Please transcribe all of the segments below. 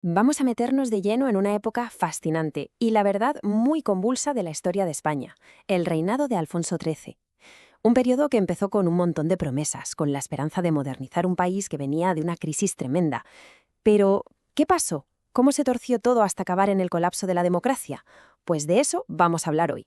Vamos a meternos de lleno en una época fascinante y, la verdad, muy convulsa de la historia de España, el reinado de Alfonso XIII. Un periodo que empezó con un montón de promesas, con la esperanza de modernizar un país que venía de una crisis tremenda. Pero, ¿qué pasó? ¿Cómo se torció todo hasta acabar en el colapso de la democracia? Pues de eso vamos a hablar hoy.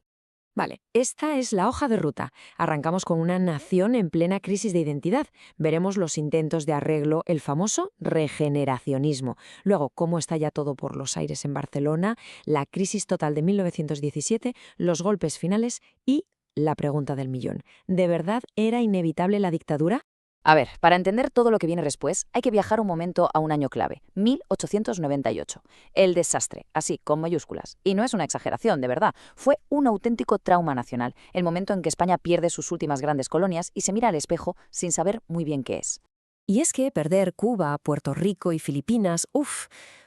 Vale, esta es la hoja de ruta. Arrancamos con una nación en plena crisis de identidad. Veremos los intentos de arreglo, el famoso regeneracionismo. Luego, cómo está ya todo por los aires en Barcelona, la crisis total de 1917, los golpes finales y la pregunta del millón. ¿De verdad era inevitable la dictadura? A ver, para entender todo lo que viene después, hay que viajar un momento a un año clave, 1898. El desastre, así, con mayúsculas. Y no es una exageración, de verdad. Fue un auténtico trauma nacional, el momento en que España pierde sus últimas grandes colonias y se mira al espejo sin saber muy bien qué es. Y es que perder Cuba, Puerto Rico y Filipinas,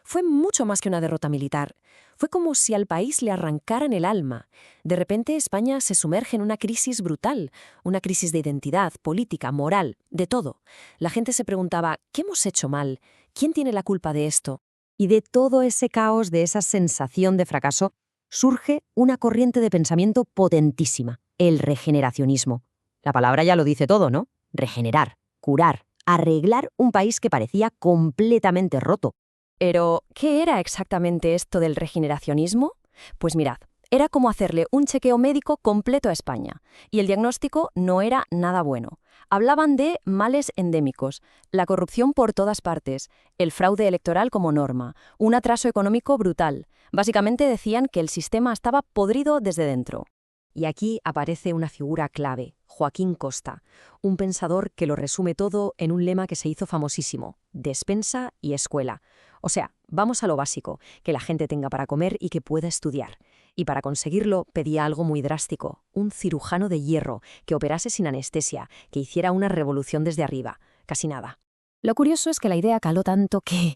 fue mucho más que una derrota militar. Fue como si al país le arrancaran el alma. De repente España se sumerge en una crisis brutal, una crisis de identidad, política, moral, de todo. La gente se preguntaba, ¿qué hemos hecho mal? ¿Quién tiene la culpa de esto? Y de todo ese caos, de esa sensación de fracaso, surge una corriente de pensamiento potentísima, el regeneracionismo. La palabra ya lo dice todo, ¿no? Regenerar, curar, arreglar un país que parecía completamente roto. Pero, ¿qué era exactamente esto del regeneracionismo? Pues mirad, era como hacerle un chequeo médico completo a España, y el diagnóstico no era nada bueno. Hablaban de males endémicos, la corrupción por todas partes, el fraude electoral como norma, un atraso económico brutal. Básicamente decían que el sistema estaba podrido desde dentro. Y aquí aparece una figura clave, Joaquín Costa, un pensador que lo resume todo en un lema que se hizo famosísimo: despensa y escuela. O sea, vamos a lo básico, que la gente tenga para comer y que pueda estudiar. Y para conseguirlo pedía algo muy drástico, un cirujano de hierro, que operase sin anestesia, que hiciera una revolución desde arriba. Casi nada. Lo curioso es que la idea caló tanto que,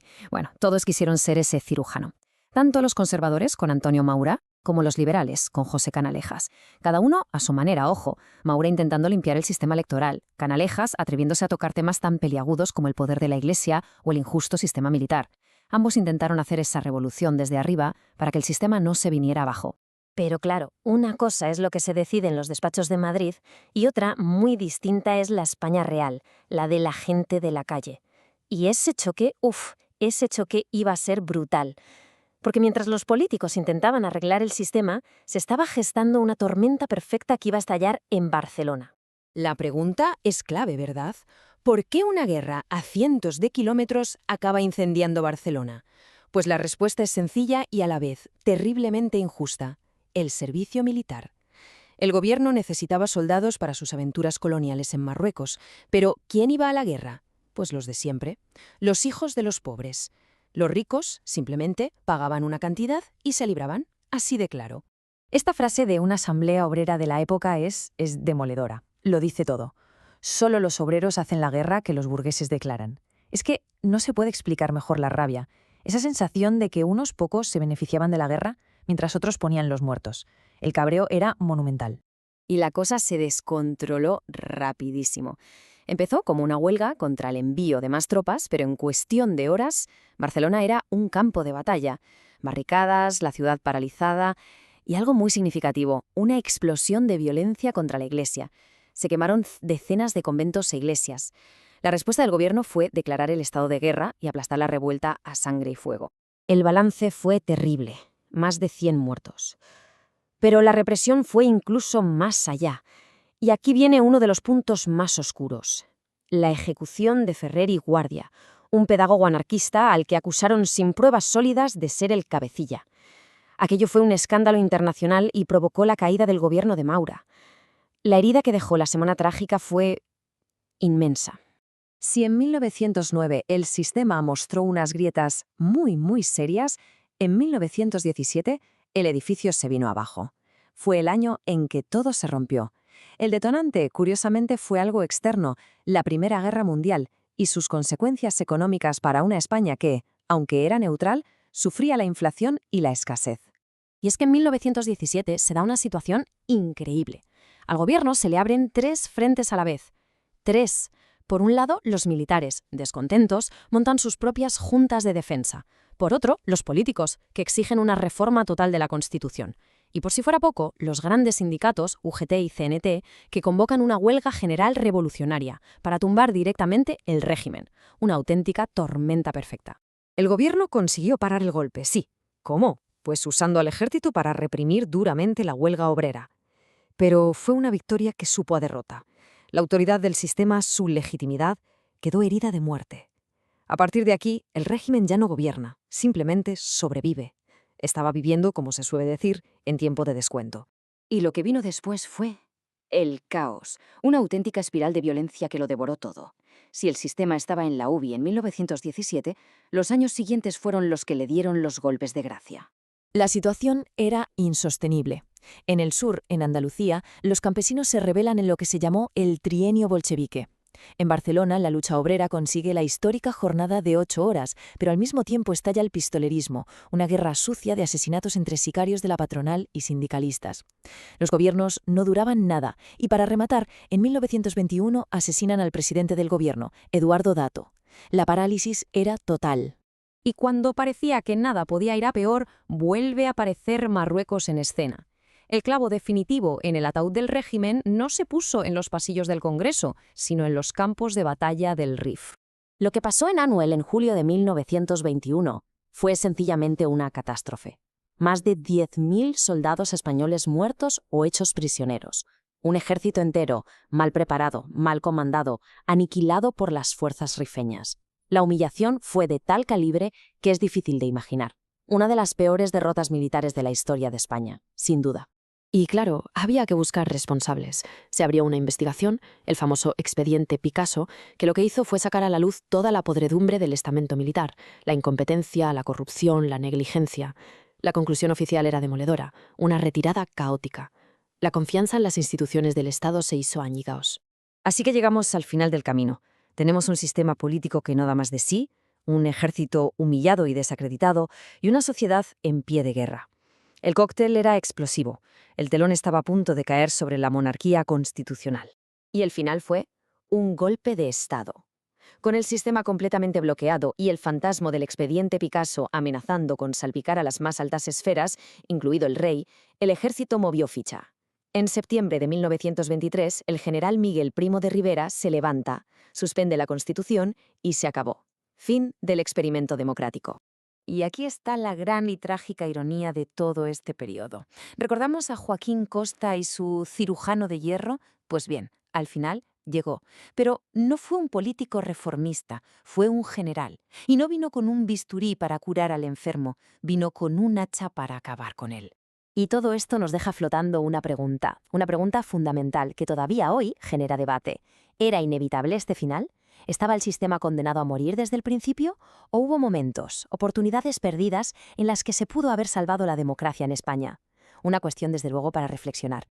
todos quisieron ser ese cirujano. Tanto los conservadores, con Antonio Maura, como los liberales, con José Canalejas. Cada uno a su manera, ojo. Maura intentando limpiar el sistema electoral, Canalejas atreviéndose a tocar temas tan peliagudos como el poder de la Iglesia o el injusto sistema militar. Ambos intentaron hacer esa revolución desde arriba para que el sistema no se viniera abajo. Pero claro, una cosa es lo que se decide en los despachos de Madrid y otra, muy distinta, es la España real, la de la gente de la calle. Y ese choque iba a ser brutal. Porque mientras los políticos intentaban arreglar el sistema, se estaba gestando una tormenta perfecta que iba a estallar en Barcelona. La pregunta es clave, ¿verdad? ¿Por qué una guerra a cientos de kilómetros acaba incendiando Barcelona? Pues la respuesta es sencilla y a la vez terriblemente injusta: el servicio militar. El gobierno necesitaba soldados para sus aventuras coloniales en Marruecos, pero ¿quién iba a la guerra? Pues los de siempre, los hijos de los pobres. Los ricos, simplemente, pagaban una cantidad y se libraban, así de claro. Esta frase de una asamblea obrera de la época es demoledora. Lo dice todo. Solo los obreros hacen la guerra que los burgueses declaran. Es que no se puede explicar mejor la rabia. Esa sensación de que unos pocos se beneficiaban de la guerra mientras otros ponían los muertos. El cabreo era monumental. Y la cosa se descontroló rapidísimo. Empezó como una huelga contra el envío de más tropas, pero en cuestión de horas, Barcelona era un campo de batalla. Barricadas, la ciudad paralizada y algo muy significativo, una explosión de violencia contra la Iglesia. Se quemaron decenas de conventos e iglesias. La respuesta del gobierno fue declarar el estado de guerra y aplastar la revuelta a sangre y fuego. El balance fue terrible, más de 100 muertos. Pero la represión fue incluso más allá. Y aquí viene uno de los puntos más oscuros: la ejecución de Ferrer y Guardia, un pedagogo anarquista al que acusaron sin pruebas sólidas de ser el cabecilla. Aquello fue un escándalo internacional y provocó la caída del gobierno de Maura. La herida que dejó la Semana Trágica fue inmensa. Si en 1909 el sistema mostró unas grietas muy serias, en 1917 el edificio se vino abajo. Fue el año en que todo se rompió. El detonante, curiosamente, fue algo externo: la Primera Guerra Mundial y sus consecuencias económicas para una España que, aunque era neutral, sufría la inflación y la escasez. Y es que en 1917 se da una situación increíble. Al gobierno se le abren 3 frentes a la vez. 3. Por un lado, los militares, descontentos, montan sus propias juntas de defensa. Por otro, los políticos, que exigen una reforma total de la Constitución. Y por si fuera poco, los grandes sindicatos, UGT y CNT, que convocan una huelga general revolucionaria para tumbar directamente el régimen. Una auténtica tormenta perfecta. El gobierno consiguió parar el golpe, sí. ¿Cómo? Pues usando al ejército para reprimir duramente la huelga obrera. Pero fue una victoria que supo a derrota. La autoridad del sistema, su legitimidad, quedó herida de muerte. A partir de aquí, el régimen ya no gobierna, simplemente sobrevive. Estaba viviendo, como se suele decir, en tiempo de descuento. Y lo que vino después fue el caos, una auténtica espiral de violencia que lo devoró todo. Si el sistema estaba en la UBI en 1917, los años siguientes fueron los que le dieron los golpes de gracia. La situación era insostenible. En el sur, en Andalucía, los campesinos se rebelan en lo que se llamó el trienio bolchevique. En Barcelona, la lucha obrera consigue la histórica jornada de 8 horas, pero al mismo tiempo estalla el pistolerismo, una guerra sucia de asesinatos entre sicarios de la patronal y sindicalistas. Los gobiernos no duraban nada, y para rematar, en 1921 asesinan al presidente del gobierno, Eduardo Dato. La parálisis era total. Y cuando parecía que nada podía ir a peor, vuelve a aparecer Marruecos en escena. El clavo definitivo en el ataúd del régimen no se puso en los pasillos del Congreso, sino en los campos de batalla del Rif. Lo que pasó en Anuel en julio de 1921 fue sencillamente una catástrofe. Más de 10.000 soldados españoles muertos o hechos prisioneros. Un ejército entero, mal preparado, mal comandado, aniquilado por las fuerzas rifeñas. La humillación fue de tal calibre que es difícil de imaginar. Una de las peores derrotas militares de la historia de España, sin duda. Y claro, había que buscar responsables. Se abrió una investigación, el famoso expediente Picasso, que lo que hizo fue sacar a la luz toda la podredumbre del estamento militar, la incompetencia, la corrupción, la negligencia. La conclusión oficial era demoledora, una retirada caótica. La confianza en las instituciones del Estado se hizo añicos. Así que llegamos al final del camino. Tenemos un sistema político que no da más de sí, un ejército humillado y desacreditado, y una sociedad en pie de guerra. El cóctel era explosivo. El telón estaba a punto de caer sobre la monarquía constitucional. Y el final fue un golpe de Estado. Con el sistema completamente bloqueado y el fantasma del expediente Picasso amenazando con salpicar a las más altas esferas, incluido el rey, el ejército movió ficha. En septiembre de 1923, el general Miguel Primo de Rivera se levanta, suspende la Constitución y se acabó. Fin del experimento democrático. Y aquí está la gran y trágica ironía de todo este periodo. ¿Recordamos a Joaquín Costa y su cirujano de hierro? Pues bien, al final llegó. Pero no fue un político reformista, fue un general. Y no vino con un bisturí para curar al enfermo, vino con un hacha para acabar con él. Y todo esto nos deja flotando una pregunta fundamental que todavía hoy genera debate. ¿Era inevitable este final? ¿Estaba el sistema condenado a morir desde el principio? ¿O hubo momentos, oportunidades perdidas en las que se pudo haber salvado la democracia en España? Una cuestión desde luego para reflexionar.